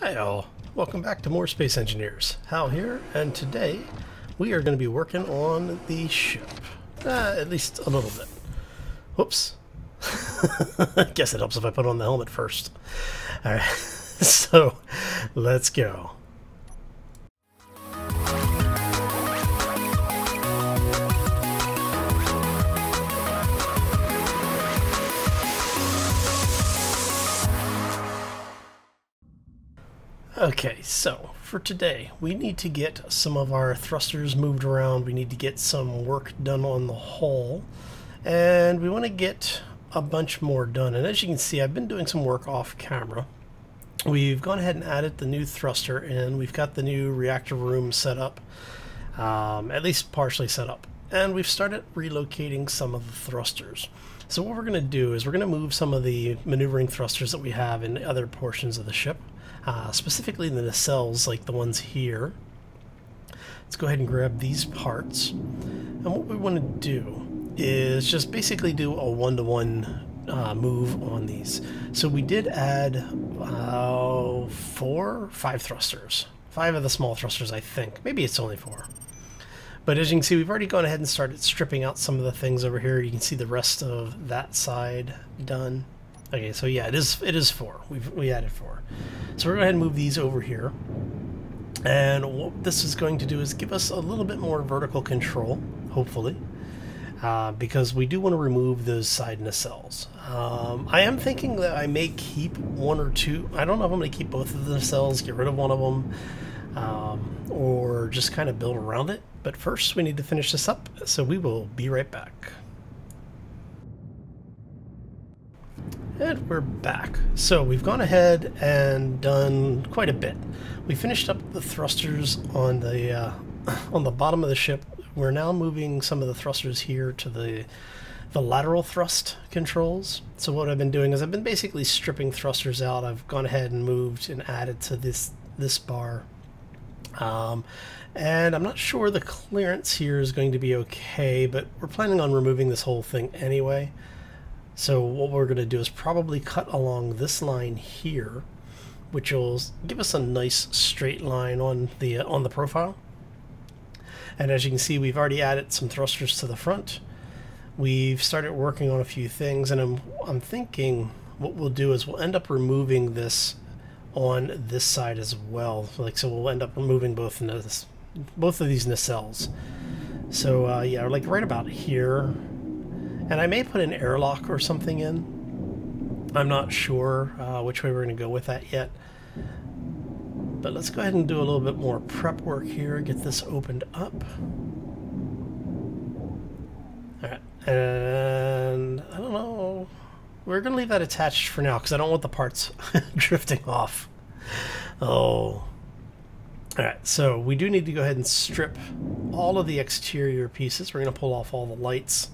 Hi all, welcome back to More Space Engineers. Hal here, and today we are going to be working on the ship. At least a little bit. Whoops. I guess it helps if I put on the helmet first. Alright, so let's go. Okay, so for today, we need to get some of our thrusters moved around. We need to get some work done on the hull, and we want to get a bunch more done. And as you can see, I've been doing some work off camera. We've gone ahead and added the new thruster in. We've got the new reactor room set up, at least partially set up. And we've started relocating some of the thrusters. So what we're going to do is we're going to move some of the maneuvering thrusters that we have in other portions of the ship. Specifically the nacelles, like the ones here. Let's go ahead and grab these parts. And what we want to do is just basically do a one-to-one move on these. So we did add 5 thrusters. 5 of the small thrusters, I think. Maybe it's only 4. But as you can see, we've already gone ahead and started stripping out some of the things over here. You can see the rest of that side done. Okay, so yeah, it is 4. We added 4. So we're going to go ahead and move these over here. And what this is going to do is give us a little bit more vertical control, hopefully, because we do want to remove those side nacelles. I am thinking that I may keep 1 or 2. I don't know if I'm going to keep both of the nacelles, get rid of one of them, or just kind of build around it. But first we need to finish this up, so we will be right back. And we're back. So we've gone ahead and done quite a bit. We finished up the thrusters on the bottom of the ship. We're now moving some of the thrusters here to the lateral thrust controls. So what I've been doing is I've been basically stripping thrusters out. I've gone ahead and moved and added to this bar. And I'm not sure the clearance here is going to be okay, but we're planning on removing this whole thing anyway. So what we're going to do is probably cut along this line here, which will give us a nice straight line on the profile. And as you can see, we've already added some thrusters to the front. We've started working on a few things, and I'm thinking what we'll do is we'll end up removing this on this side as well. So we'll end up removing both of these nacelles. So yeah, like right about here. And I may put an airlock or something in. I'm not sure which way we're going to go with that yet. But let's go ahead and do a little bit more prep work here, get this opened up. Alright, and I don't know. We're going to leave that attached for now because I don't want the parts drifting off. Oh. Alright, so we do need to go ahead and strip all of the exterior pieces. We're going to pull off all the lights.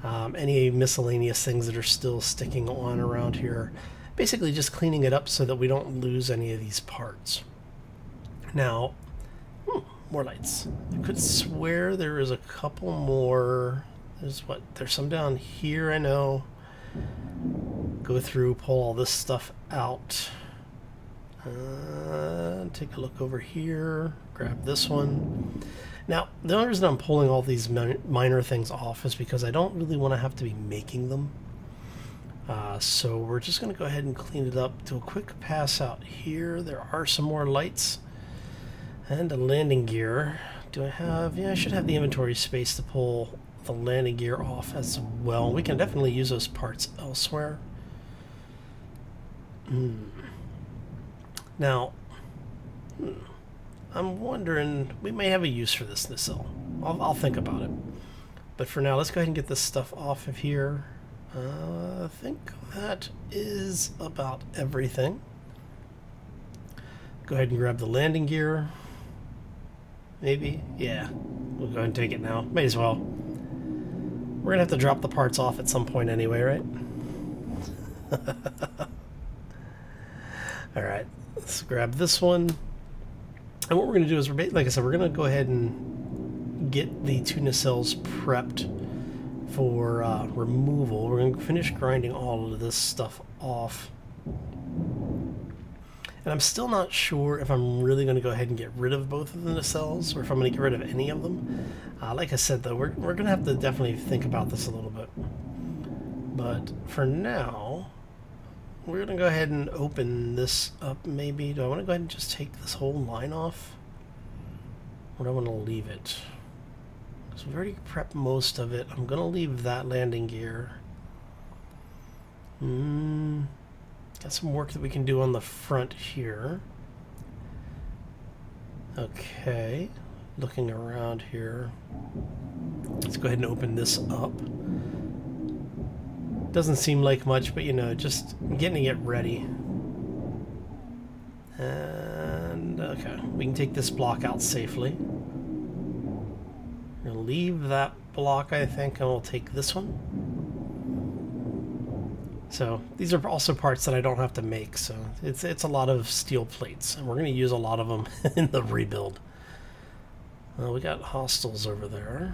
Any miscellaneous things that are still sticking on around here. Basically just cleaning it up so that we don't lose any of these parts. Now, more lights. I could swear there is a couple more. There's some down here, I know. Go through, pull all this stuff out. Take a look over here, grab this one. Now, the only reason I'm pulling all these minor things off is because I don't really want to have to be making them. So we're just going to go ahead and clean it up. Do a quick pass out here. There are some more lights. And a landing gear. Do I have... Yeah, I should have the inventory space to pull the landing gear off as well. We can definitely use those parts elsewhere. Now... I'm wondering, we may have a use for this nacelle. I'll think about it. But for now, let's go ahead and get this stuff off of here. I think that is about everything. Go ahead and grab the landing gear. Maybe? Yeah. We'll go ahead and take it now. May as well. We're going to have to drop the parts off at some point anyway, right? Alright, let's grab this one. And what we're going to do is, like I said, we're going to go ahead and get the 2 nacelles prepped for removal. We're going to finish grinding all of this stuff off. And I'm still not sure if I'm really going to go ahead and get rid of both of the nacelles, or if I'm going to get rid of any of them. Like I said, though, we're going to have to definitely think about this a little bit. But for now, we're going to go ahead and open this up, maybe. Do I want to go ahead and just take this whole line off? Or do I want to leave it? So we've already prepped most of it. I'm going to leave that landing gear. Got some work that we can do on the front here. Okay, looking around here. Let's go ahead and open this up. Doesn't seem like much, but you know, just getting it ready. And okay, we can take this block out safely. We're gonna leave that block, I think, and we'll take this one. So these are also parts that I don't have to make, so it's a lot of steel plates, and we're going to use a lot of them in the rebuild. We got hostiles over there.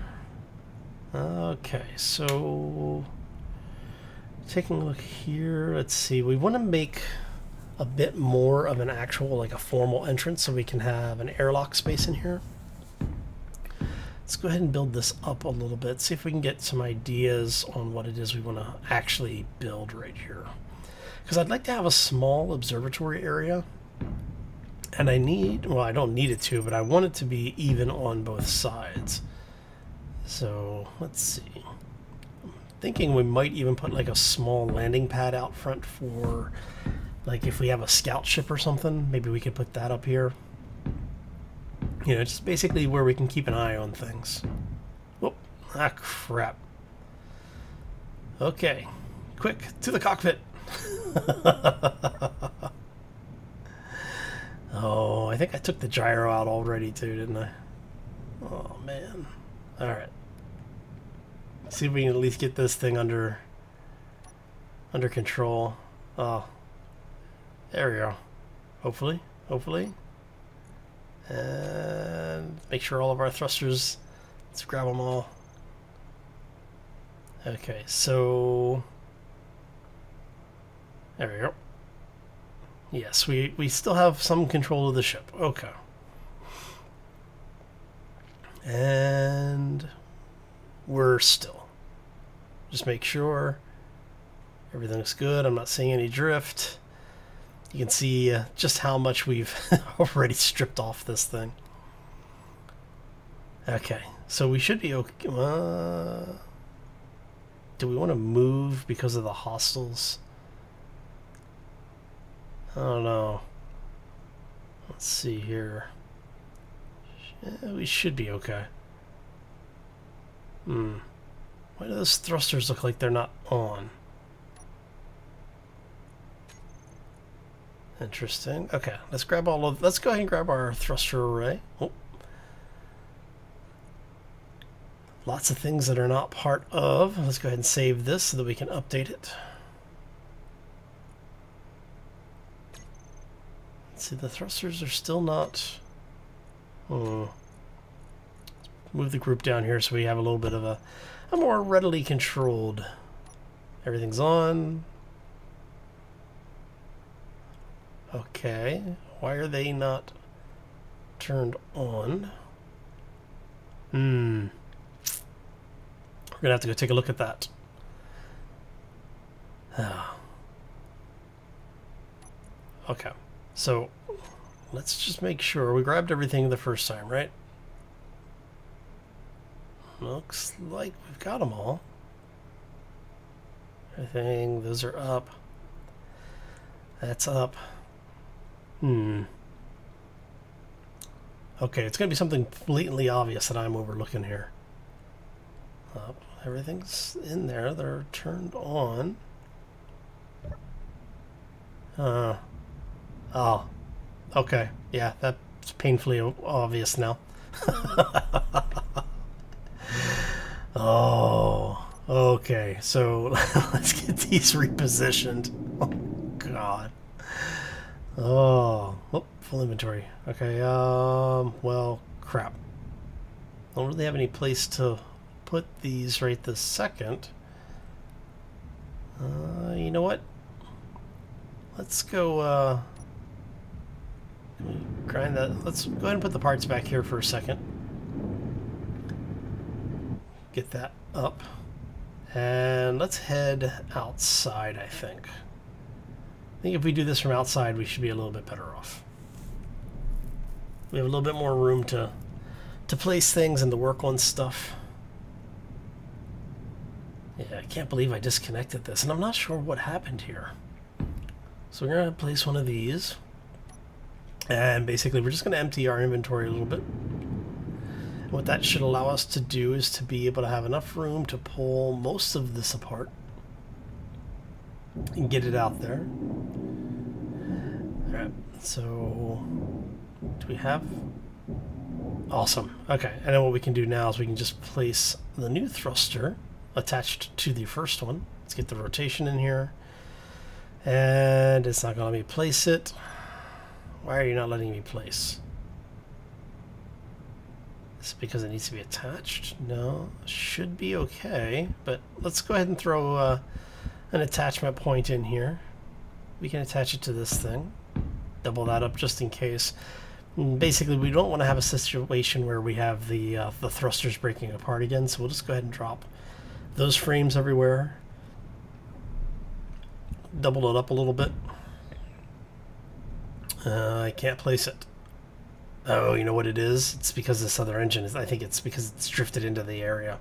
Okay, so taking a look here, let's see. We want to make a bit more of an actual, like a formal entrance, so we can have an airlock space in here. Let's go ahead and build this up a little bit, see if we can get some ideas on what it is we want to actually build right here. Because I'd like to have a small observatory area, and I need, well, I don't need it to, but I want it to be even on both sides. So let's see. I'm thinking we might even put like a small landing pad out front for, like, if we have a scout ship or something, maybe we could put that up here. You know, just basically where we can keep an eye on things. Whoop. Ah, crap. Okay. Quick, to the cockpit. Oh, I think I took the gyro out already too, didn't I? Oh, man. Alright. See if we can at least get this thing under control. Oh. There we go. Hopefully. Hopefully. And make sure all of our thrusters, let's grab them all. Okay, so there we go. Yes, we still have some control of the ship. Okay. And we're still. Just make sure everything looks good. I'm not seeing any drift. You can see just how much we've already stripped off this thing. Okay, so we should be okay. Do we want to move because of the hostiles? I don't know. Let's see here. We should be okay. Why do those thrusters look like they're not on? Interesting. Okay, let's grab all of. Let's go ahead and grab our thruster array. Oh. Lots of things that are not part of. Let's go ahead and save this so that we can update it. Let's see, the thrusters are still not. Let's move the group down here so we have a little bit of a more readily controlled. Everything's on. Okay, why are they not turned on? We're gonna have to go take a look at that. Okay, so let's just make sure we grabbed everything the first time, right? Looks like we've got them all. Everything, those are up. That's up. Okay, it's going to be something blatantly obvious that I'm overlooking here. Everything's in there. They're turned on. Oh. Okay. Yeah, that's painfully obvious now. Oh. Okay, so let's get these repositioned. Oh, God. Oh, full inventory. Okay, well, crap. I don't really have any place to put these right this second. You know what? Let's go, Grind that. Let's go ahead and put the parts back here for a second. Get that up. And let's head outside, I think. I think if we do this from outside, we should be a little bit better off. We have a little bit more room to place things and to work on stuff. Yeah, I can't believe I disconnected this, and I'm not sure what happened here. So we're going to place one of these. And basically, we're just going to empty our inventory a little bit. And what that should allow us to do is to be able to have enough room to pull most of this apart and get it out there. Alright, so do we have... Awesome. Okay, and then what we can do now is we can just place the new thruster attached to the first one. Let's get the rotation in here. And it's not going to let me place it. Why are you not letting me place? Is it because it needs to be attached? No, should be okay. But let's go ahead and throw an attachment point in here. We can attach it to this thing. Double that up just in case. And basically, we don't want to have a situation where we have the thrusters breaking apart again. So we'll just go ahead and drop those frames everywhere. Double it up a little bit. I can't place it. Oh, you know what it is? It's because this other engine is... I think it's because it's drifted into the area.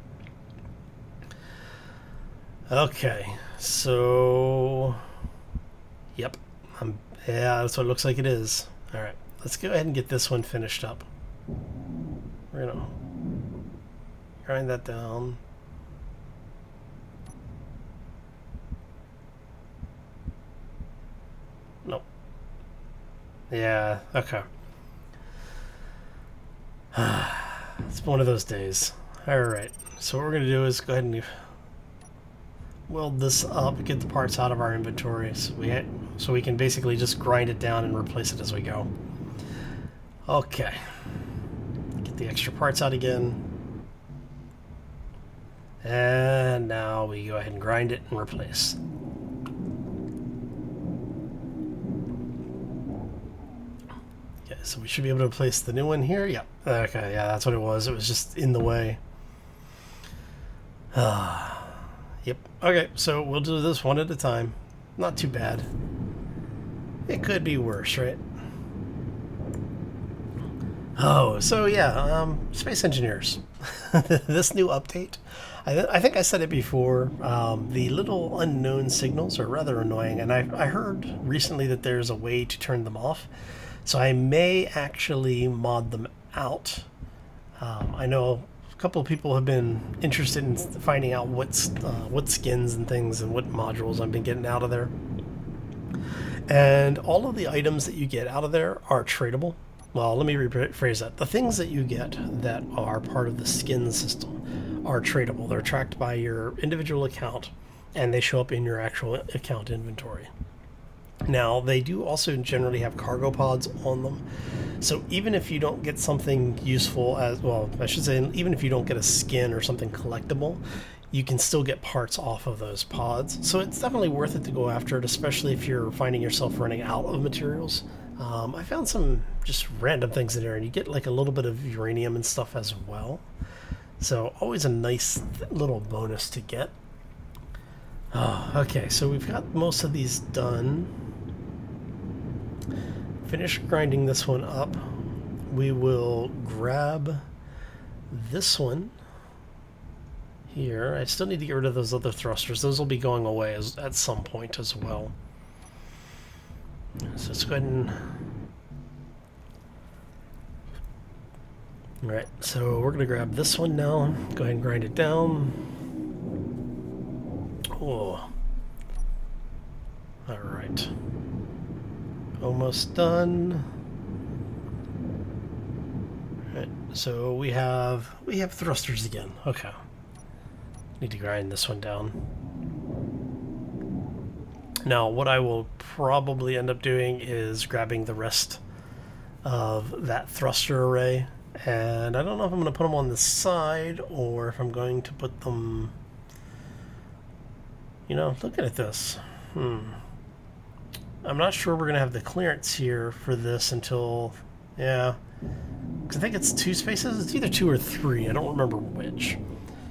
Okay, so... Yep. Yeah, that's what it looks like it is. Alright, let's go ahead and get this one finished up. We're gonna grind that down. Nope. Yeah, okay. It's one of those days. Alright, so what we're going to do is go ahead and weld this up, get the parts out of our inventory so we can basically just grind it down and replace it as we go. Okay. Get the extra parts out again. And now we go ahead and grind it and replace. So we should be able to place the new one here. Yep. Okay, yeah, that's what it was. It was just in the way. Yep. Okay, so we'll do this one at a time. Not too bad. It could be worse, right? Oh, so yeah, space engineers. This new update, I think I said it before, the little unknown signals are rather annoying, and I heard recently that there's a way to turn them off. So I may actually mod them out. I know a couple of people have been interested in finding out what skins and things and what modules I've been getting out of there. And all of the items that you get out of there are tradable. Well, let me rephrase that. The things that you get that are part of the skin system are tradable. They're tracked by your individual account, and they show up in your actual account inventory. Now, they do also generally have cargo pods on them, so even if you don't get something useful as, well, I should say, even if you don't get a skin or something collectible, you can still get parts off of those pods. So it's definitely worth it to go after it, especially if you're finding yourself running out of materials. I found some just random things in there, and you get like a little bit of uranium and stuff as well. So always a nice little bonus to get. Okay, so we've got most of these done. Finish grinding this one up. We will grab this one here. I still need to get rid of those other thrusters. Those will be going away at some point as well. So let's go ahead and... Alright, so we're going to grab this one now. Go ahead and grind it down. Oh. Alright. Almost done. Alright, so we have thrusters again. Okay. Need to grind this one down. Now, what I will probably end up doing is grabbing the rest of that thruster array, and I don't know if I'm going to put them on the side or if I'm going to put them... You know, looking at this, I'm not sure we're going to have the clearance here for this until, yeah, because I think it's 2 spaces. It's either 2 or 3. I don't remember which.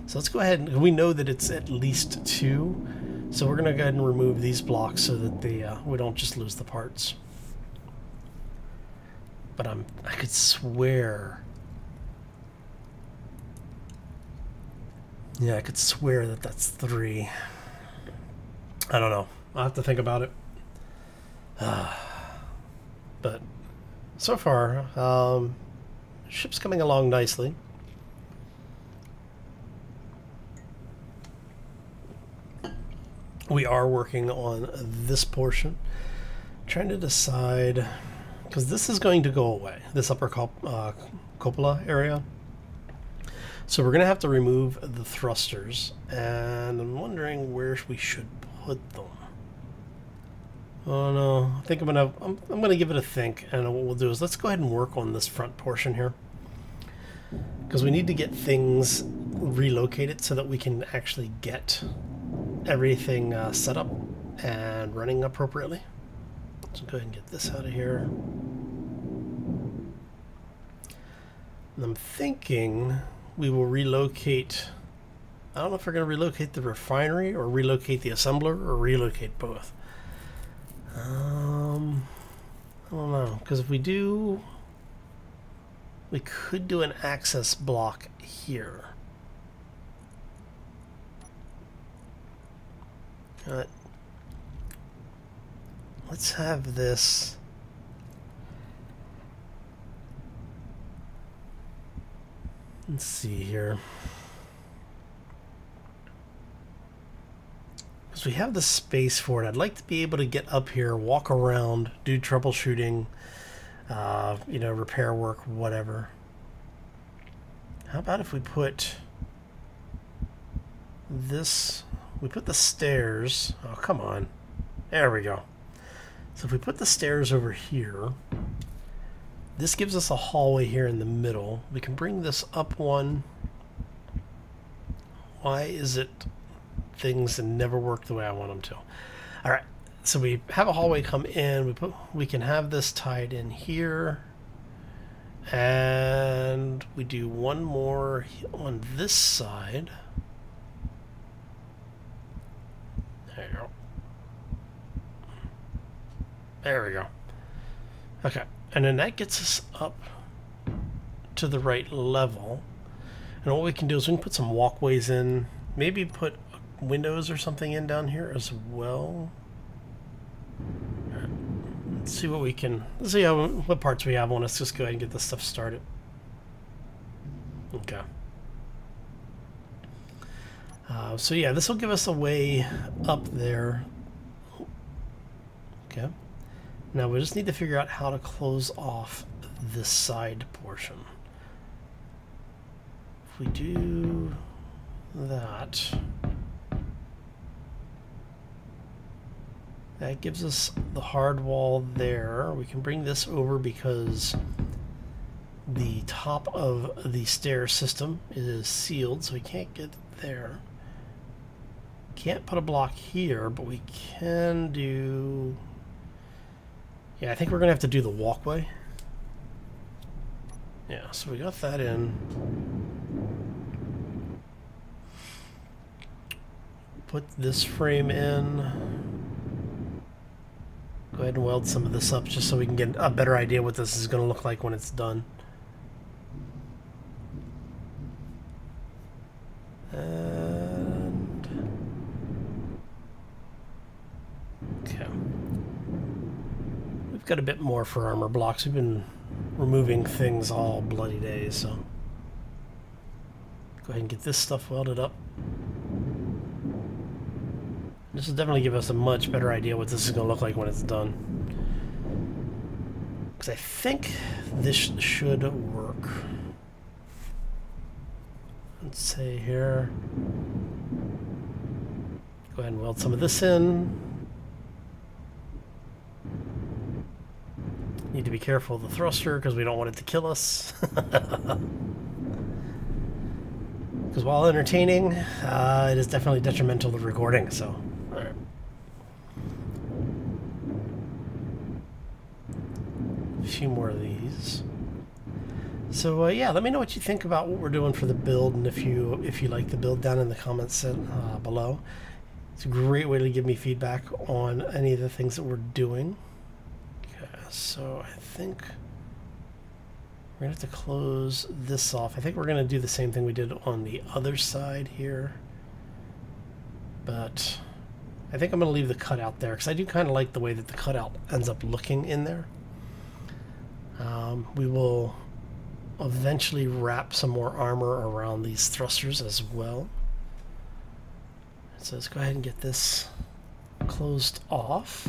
So let's go ahead, and we know that it's at least 2. So we're going to go ahead and remove these blocks so that we don't just lose the parts. But I could swear. Yeah, I could swear that that's 3. I don't know. I'll have to think about it. But so far, ship's coming along nicely. We are working on this portion, trying to decide, because this is going to go away, this upper cupola area. So we're going to have to remove the thrusters, and I'm wondering where we should put them. Oh no, I think I'm gonna give it a think, and what we'll do is let's go ahead and work on this front portion here, because we need to get things relocated so that we can actually get everything set up and running appropriately. So go ahead and get this out of here. And I'm thinking we will relocate. I don't know if we're going to relocate the refinery or relocate the assembler or relocate both. I don't know, because if we do, we could do an access block here. Let's have this. Let's see here. Because we have the space for it. I'd like to be able to get up here, walk around, do troubleshooting, you know, repair work, whatever. How about if we put this, we put the stairs, oh come on, there we go. So if we put the stairs over here, this gives us a hallway here in the middle. We can bring this up one. Why is it things never work the way I want them to? All right, so we have a hallway come in. We can have this tied in here, and we do one more on this side. There you go. There we go. Okay, and then that gets us up to the right level. And what we can do is we can put some walkways in, maybe put windows or something in down here as well. Right. Let's see what we can, let's see what parts we have on. Let's just go ahead and get this stuff started. Okay. So yeah, this will give us a way up there. Okay. Now we just need to figure out how to close off this side portion. If we do that, that gives us the hard wall there. We can bring this over because the top of the stair system is sealed, so we can't get there. Can't put a block here, but we can do... Yeah, I think we're going to have to do the walkway. Yeah, so we got that in. Put this frame in. Go ahead and weld some of this up just so we can get a better idea what this is going to look like when it's done. And... okay. We've got a bit more for armor blocks. We've been removing things all bloody days, so go ahead and get this stuff welded up. This will definitely give us a much better idea what this is going to look like when it's done. Because I think this should work. Let's say here. Go ahead and weld some of this in. Need to be careful of the thruster because we don't want it to kill us. Because while entertaining, it is definitely detrimental to recording, so. Alright. 2 more of these. So yeah, let me know what you think about what we're doing for the build, and if you like the build, down in the comments below. It's a great way to give me feedback on any of the things that we're doing. Okay, so I think we're going to have to close this off. I think we're going to do the same thing we did on the other side here. But I think I'm going to leave the cutout there, because I do kind of like the way that the cutout ends up looking in there. We will eventually wrap some more armor around these thrusters as well. So let's go ahead and get this closed off.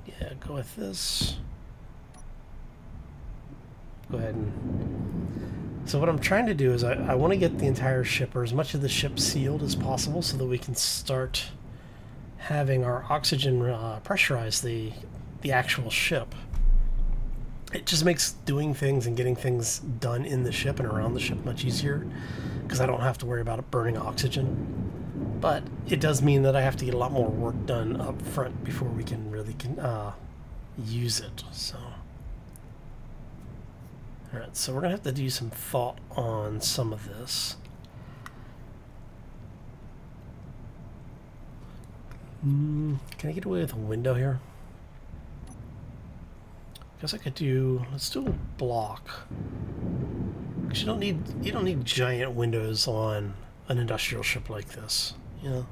Yeah, go with this. Go ahead and... So what I'm trying to do is I want to get the entire ship, or as much of the ship, sealed as possible, so that we can start having our oxygen pressurize the actual ship. It just makes doing things and getting things done in the ship and around the ship much easier, because I don't have to worry about it burning oxygen. But it does mean that I have to get a lot more work done up front before we can really use it. So, alright, so we're going to have to do some thought on some of this. Can I get away with a window here? Guess I could do, let's do a block. Because you don't need giant windows on an industrial ship like this, you know.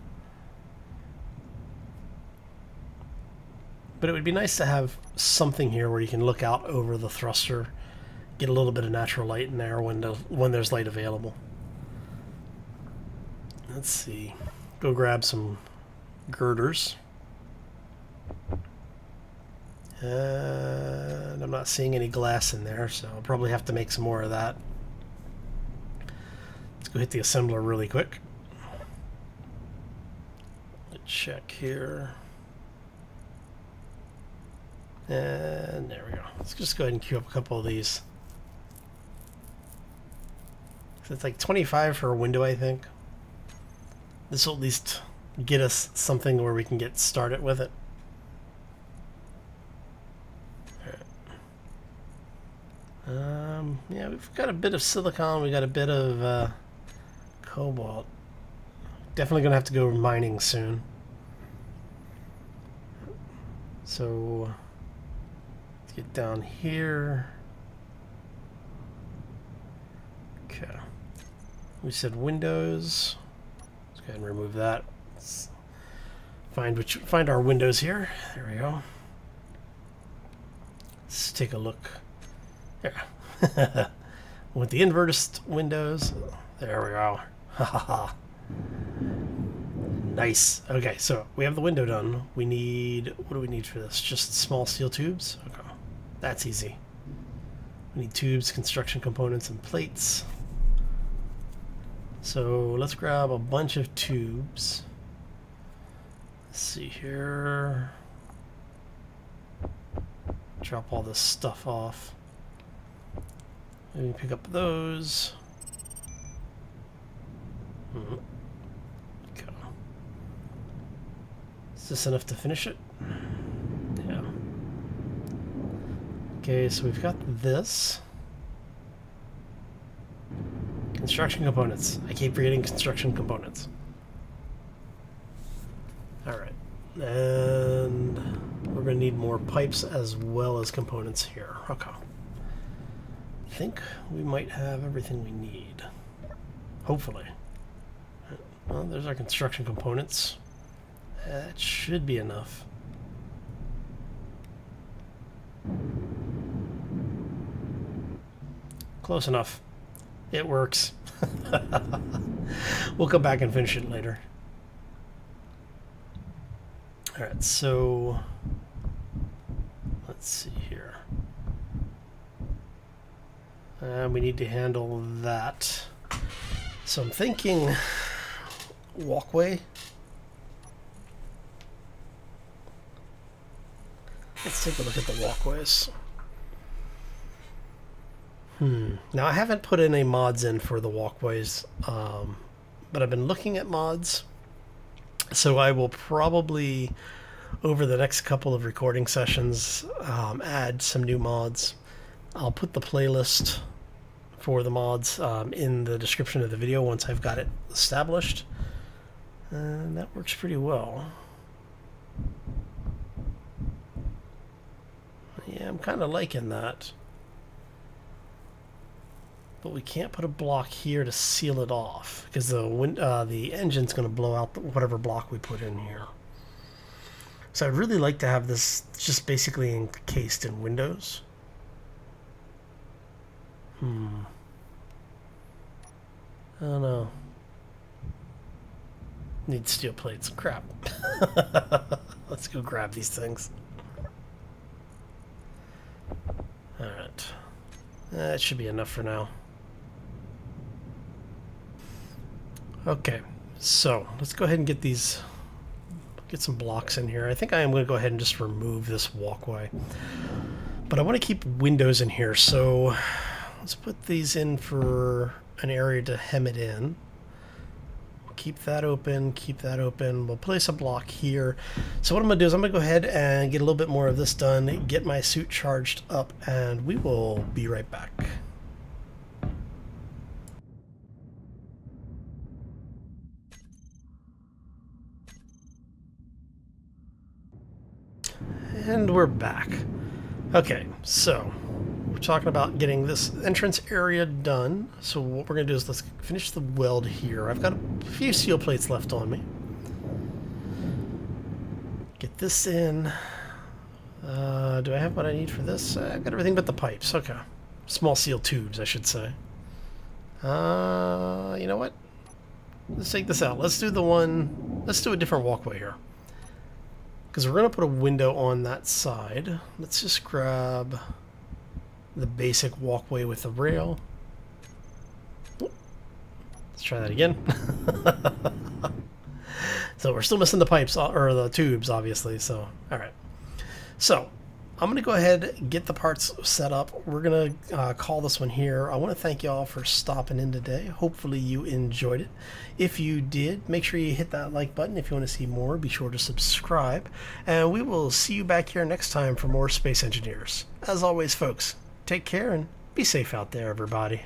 But it would be nice to have something here where you can look out over the thruster, get a little bit of natural light in there when there's light available. Let's see. Go grab some girders. And I'm not seeing any glass in there, so I'll probably have to make some more of that. Let's go hit the assembler really quick. Let's check here. And there we go. Let's just go ahead and queue up a couple of these. So it's like 25 for a window, I think. This will at least get us something where we can get started with it. Yeah, we've got a bit of silicon, we got a bit of cobalt. Definitely gonna have to go mining soon. So let's get down here. Okay. We said windows. Let's go ahead and remove that. Let's find our windows here. There we go. Let's take a look. Yeah. With the inverted windows. There we go. Nice. Okay, so we have the window done. We need, what do we need for this? Just small steel tubes? Okay. That's easy. We need tubes, construction components, and plates. So let's grab a bunch of tubes. Let's see here. Drop all this stuff off. Maybe pick up those. Okay. Is this enough to finish it? Yeah. Okay, so we've got this. Construction components. I keep forgetting construction components. Alright. And we're going to need more pipes as well as components here. Okay. I think we might have everything we need. Hopefully. Well, there's our construction components. That should be enough. Close enough. It works. We'll come back and finish it later. Alright, so let's see here. We need to handle that. So I'm thinking walkway. Let's take a look at the walkways. Now I haven't put any mods in for the walkways, but I've been looking at mods. So I will probably over the next couple of recording sessions, add some new mods. I'll put the playlist for the mods in the description of the video once I've got it established. And that works pretty well. Yeah, I'm kind of liking that. But we can't put a block here to seal it off because the engine's going to blow out whatever block we put in here. So I'd really like to have this just basically encased in windows. I don't know. Need steel plates. Crap. Let's go grab these things. Alright. That should be enough for now. Okay, so let's go ahead and get some blocks in here. I think I am going to go ahead and just remove this walkway. But I want to keep windows in here, so let's put these in for an area to hem it in. Keep that open, keep that open. We'll place a block here. So what I'm going to do is I'm going to go ahead and get a little bit more of this done, get my suit charged up, and we will be right back. And we're back. Okay, so we're talking about getting this entrance area done. So what we're going to do is let's finish the weld here. I've got a few steel plates left on me. Get this in. Do I have what I need for this? I've got everything but the pipes. Okay. Small steel tubes, I should say. You know what? Let's take this out. Let's do a different walkway here. Because we're going to put a window on that side. Let's just grab the basic walkway with the rail. Let's try that again. So we're still missing the pipes, or the tubes, obviously. So, all right. So I'm going to go ahead and get the parts set up. We're going to call this one here. I want to thank you all for stopping in today. Hopefully you enjoyed it. If you did, make sure you hit that like button. If you want to see more, be sure to subscribe. And we will see you back here next time for more Space Engineers. As always, folks, take care and be safe out there, everybody.